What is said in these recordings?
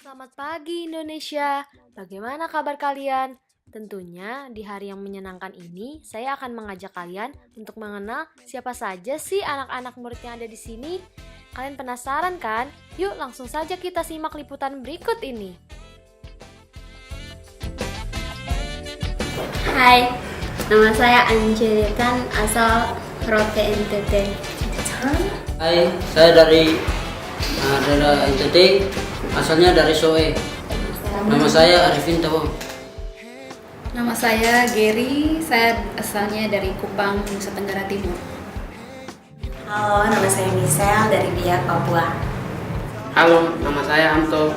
Selamat pagi Indonesia, bagaimana kabar kalian? Tentunya di hari yang menyenangkan ini, saya akan mengajak kalian untuk mengenal siapa saja sih anak-anak murid yang ada di sini. Kalian penasaran kan? Yuk langsung saja kita simak liputan berikut ini. Hai, nama saya Anjelitan, asal Rote NTT. Hai, saya dari daerah NTT, asalnya dari Soe. Nama saya Arifin Tawo. Nama saya Gary, saya asalnya dari Kupang, Nusa Tenggara Timur. Halo, nama saya Michelle dari Biak, Papua. Halo, nama saya Anto.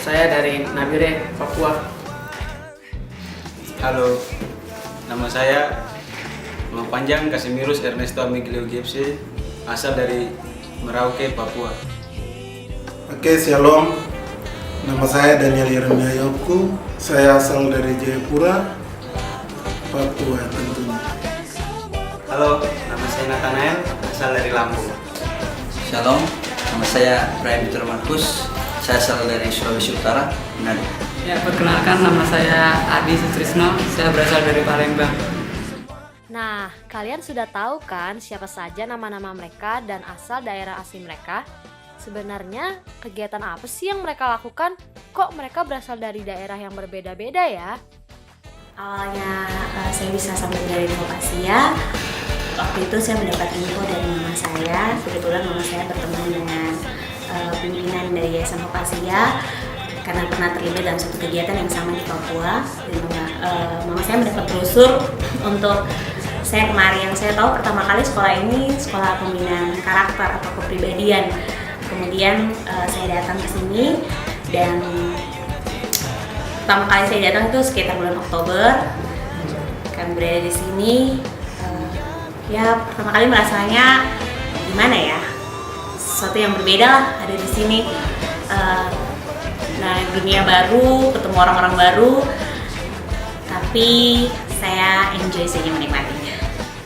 Saya dari Nabire, Papua. Halo, nama saya nama panjang Casimiro Ernesto Amiglio Giepse, asal dari Merauke, Papua. Oke, shalom. Nama saya Daniel Yeremia Yopku. Saya asal dari Jayapura, Papua tentunya. Halo, nama saya Nathanael, asal dari Lampung. Shalom, nama saya Brian Peter Markus. Saya asal dari Sulawesi Utara, Manado. Ya, perkenalkan nama saya Adi Sutrisno. Saya berasal dari Palembang. Nah, kalian sudah tahu kan siapa saja nama-nama mereka dan asal daerah asli mereka? Sebenarnya kegiatan apa sih yang mereka lakukan? Kok mereka berasal dari daerah yang berbeda-beda ya? Awalnya saya bisa sampai dari Asia. Waktu itu saya mendapat info dari mama saya. Kebetulan mama saya bertemu dengan pimpinan dari Yayasan Hope Asia karena pernah terlibat dalam suatu kegiatan yang sama di Papua. Dan mama saya mendapat brosur untuk saya kemarin. Yang saya tahu pertama kali sekolah ini sekolah pembinaan karakter atau kepribadian. Kemudian saya datang ke sini dan pertama kali saya datang itu sekitar bulan Oktober. Kan berada di sini, ya pertama kali merasanya gimana ya? Sesuatu yang berbeda lah ada di sini. Nah, dunia baru, ketemu orang-orang baru, tapi saya enjoy saja menikmatinya.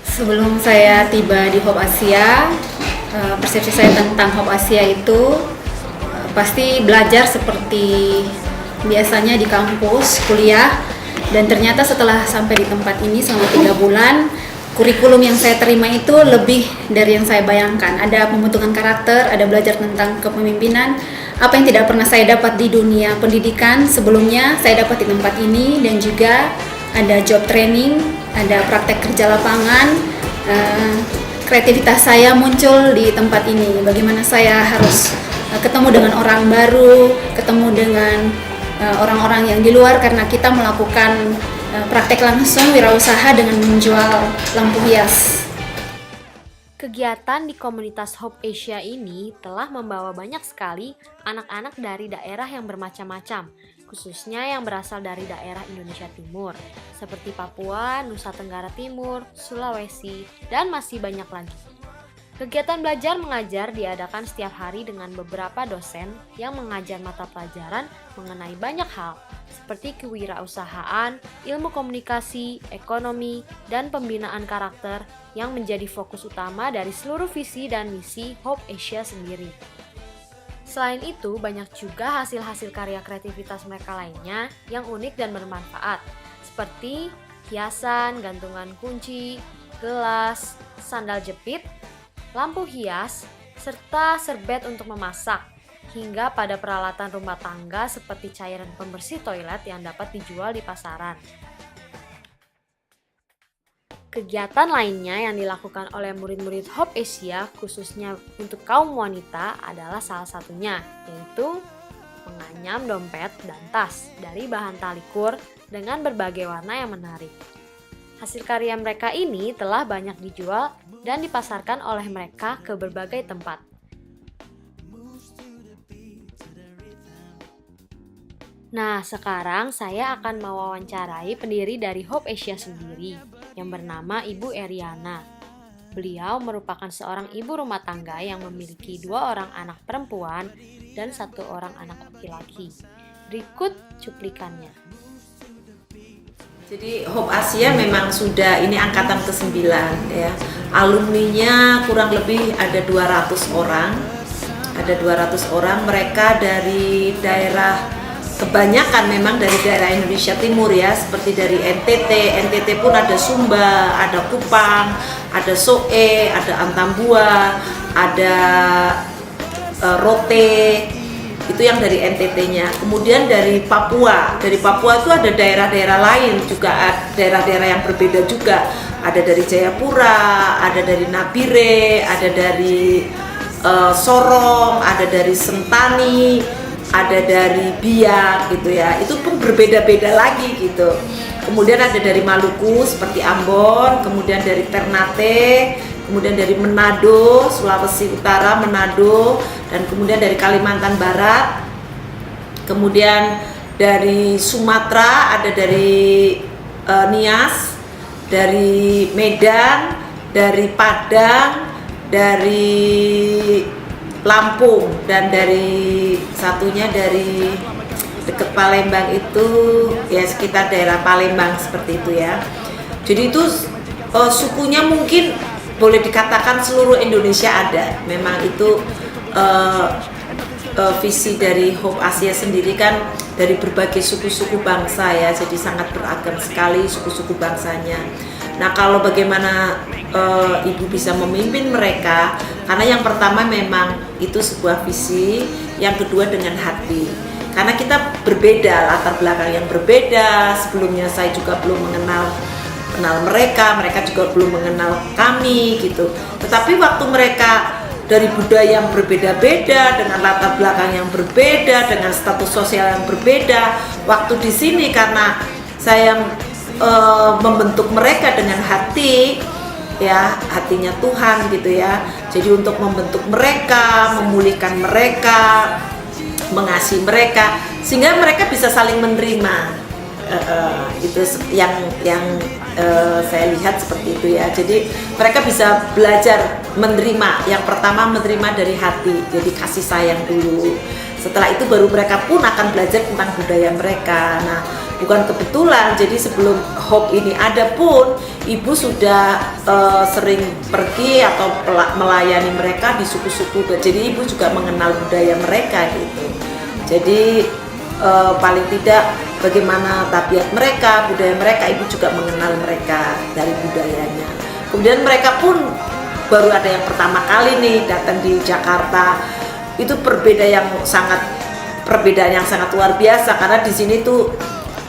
Sebelum saya tiba di Hope Asia, persepsi saya tentang Hope Asia itu pasti belajar seperti biasanya di kampus, kuliah, dan ternyata setelah sampai di tempat ini selama 3 bulan, kurikulum yang saya terima itu lebih dari yang saya bayangkan. Ada pembentukan karakter, ada belajar tentang kepemimpinan, apa yang tidak pernah saya dapat di dunia pendidikan sebelumnya saya dapat di tempat ini, dan juga ada job training, ada praktek kerja lapangan. Kreativitas saya muncul di tempat ini. Bagaimana saya harus ketemu dengan orang baru, ketemu dengan orang-orang yang di luar, karena kita melakukan praktek langsung wirausaha dengan menjual lampu hias. Kegiatan di komunitas Hope Asia ini telah membawa banyak sekali anak-anak dari daerah yang bermacam-macam, khususnya yang berasal dari daerah Indonesia Timur, seperti Papua, Nusa Tenggara Timur, Sulawesi, dan masih banyak lagi. Kegiatan belajar mengajar diadakan setiap hari dengan beberapa dosen yang mengajar mata pelajaran mengenai banyak hal, seperti kewirausahaan, ilmu komunikasi, ekonomi, dan pembinaan karakter yang menjadi fokus utama dari seluruh visi dan misi Hope Asia sendiri. Selain itu, banyak juga hasil-hasil karya kreativitas mereka lainnya yang unik dan bermanfaat, seperti hiasan, gantungan kunci, gelas, sandal jepit, lampu hias, serta serbet untuk memasak, hingga pada peralatan rumah tangga seperti cairan pembersih toilet yang dapat dijual di pasaran. Kegiatan lainnya yang dilakukan oleh murid-murid Hope Asia khususnya untuk kaum wanita adalah salah satunya, yaitu menganyam dompet dan tas dari bahan tali kur dengan berbagai warna yang menarik. Hasil karya mereka ini telah banyak dijual dan dipasarkan oleh mereka ke berbagai tempat. Nah, sekarang saya akan mewawancarai pendiri dari Hope Asia sendiri, yang bernama Ibu Eriana. Beliau merupakan seorang ibu rumah tangga yang memiliki 2 orang anak perempuan dan 1 orang anak laki-laki. Berikut cuplikannya. Jadi Hope Asia memang sudah ini angkatan ke-9 ya. Alumninya kurang lebih ada 200 orang. Ada 200 orang, mereka dari daerah, kebanyakan memang dari daerah Indonesia Timur ya, seperti dari NTT pun ada Sumba, ada Kupang, ada Soe, ada Antambua, ada Rote, itu yang dari NTT-nya. Kemudian dari Papua itu ada daerah-daerah lain juga, daerah-daerah yang berbeda juga. Ada dari Jayapura, ada dari Nabire, ada dari Sorong, ada dari Sentani, ada dari Biak gitu ya. Itu pun berbeda-beda lagi gitu. Kemudian ada dari Maluku seperti Ambon, kemudian dari Ternate, kemudian dari Manado, Sulawesi Utara, Manado, dan kemudian dari Kalimantan Barat. Kemudian dari Sumatera ada dari Nias, dari Medan, dari Padang, dari Lampung, dan dari satunya dari dekat Palembang itu ya, sekitar daerah Palembang seperti itu ya. Jadi itu sukunya mungkin boleh dikatakan seluruh Indonesia ada. Memang itu visi dari Hope Asia sendiri kan dari berbagai suku-suku bangsa ya, jadi sangat beragam sekali suku-suku bangsanya. Nah, kalau bagaimana Ibu bisa memimpin mereka, karena yang pertama memang itu sebuah visi, yang kedua dengan hati. Karena kita berbeda, latar belakang yang berbeda. Sebelumnya saya juga belum mengenal mereka juga belum mengenal kami gitu. Tetapi waktu mereka dari budaya yang berbeda-beda, dengan latar belakang yang berbeda, dengan status sosial yang berbeda, waktu di sini karena saya membentuk mereka dengan hati ya, hatinya Tuhan gitu ya. Jadi untuk membentuk mereka, memulihkan mereka, mengasihi mereka, sehingga mereka bisa saling menerima. Itu yang saya lihat seperti itu ya. Jadi mereka bisa belajar menerima. Yang pertama menerima dari hati, jadi kasih sayang dulu. Setelah itu baru mereka pun akan belajar tentang budaya mereka. Nah, bukan kebetulan, jadi sebelum Hope ini ada pun Ibu sudah sering pergi atau melayani mereka di suku-suku. Jadi Ibu juga mengenal budaya mereka gitu. Jadi paling tidak bagaimana tabiat mereka, budaya mereka, Ibu juga mengenal mereka dari budayanya. Kemudian mereka pun baru ada yang pertama kali nih datang di Jakarta. Itu perbedaan yang sangat luar biasa, karena di sini tuh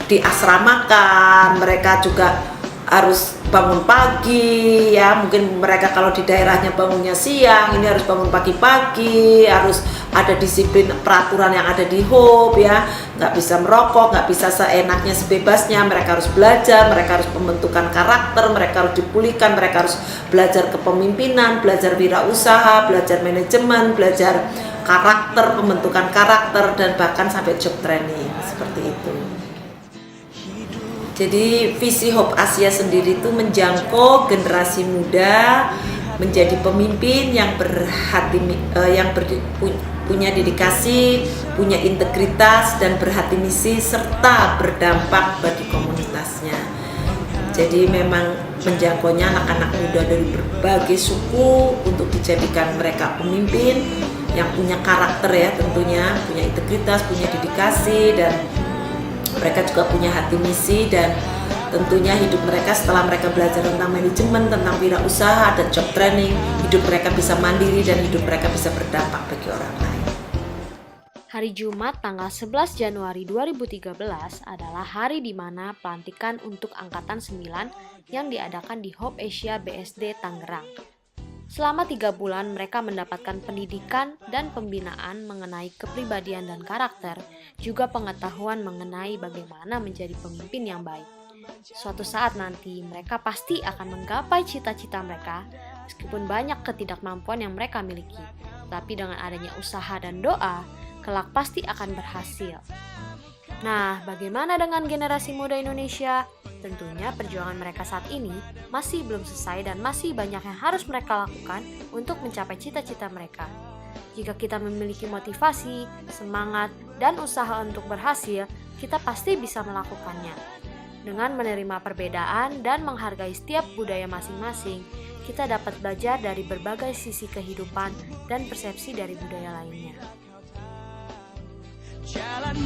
diasramakan, mereka juga harus bangun pagi ya. Mungkin mereka kalau di daerahnya bangunnya siang, ini harus bangun pagi-pagi, harus ada disiplin peraturan yang ada di Hope ya. Nggak bisa merokok, nggak bisa seenaknya sebebasnya. Mereka harus belajar, mereka harus pembentukan karakter, mereka harus dipulihkan, mereka harus belajar kepemimpinan, belajar wirausaha, belajar manajemen, belajar karakter, pembentukan karakter, dan bahkan sampai job training seperti itu. Jadi visi Hope Asia sendiri itu menjangkau generasi muda menjadi pemimpin yang punya dedikasi, punya integritas, dan berhati misi serta berdampak bagi komunitasnya. Jadi memang menjangkaunya anak-anak muda dari berbagai suku untuk dijadikan mereka pemimpin yang punya karakter ya, tentunya punya integritas, punya dedikasi, dan mereka juga punya hati misi. Dan tentunya hidup mereka setelah mereka belajar tentang manajemen, tentang wirausaha, dan job training, hidup mereka bisa mandiri dan hidup mereka bisa berdampak bagi orang lain. Hari Jumat tanggal 11 Januari 2013 adalah hari di mana pelantikan untuk Angkatan 9 yang diadakan di Hope Asia BSD Tangerang. Selama 3 bulan mereka mendapatkan pendidikan dan pembinaan mengenai kepribadian dan karakter, juga pengetahuan mengenai bagaimana menjadi pemimpin yang baik. Suatu saat nanti mereka pasti akan menggapai cita-cita mereka, meskipun banyak ketidakmampuan yang mereka miliki. Tapi dengan adanya usaha dan doa, kelak pasti akan berhasil. Nah, bagaimana dengan generasi muda Indonesia? Tentunya perjuangan mereka saat ini masih belum selesai dan masih banyak yang harus mereka lakukan untuk mencapai cita-cita mereka. Jika kita memiliki motivasi, semangat, dan usaha untuk berhasil, kita pasti bisa melakukannya. Dengan menerima perbedaan dan menghargai setiap budaya masing-masing, kita dapat belajar dari berbagai sisi kehidupan dan persepsi dari budaya lainnya. Jalan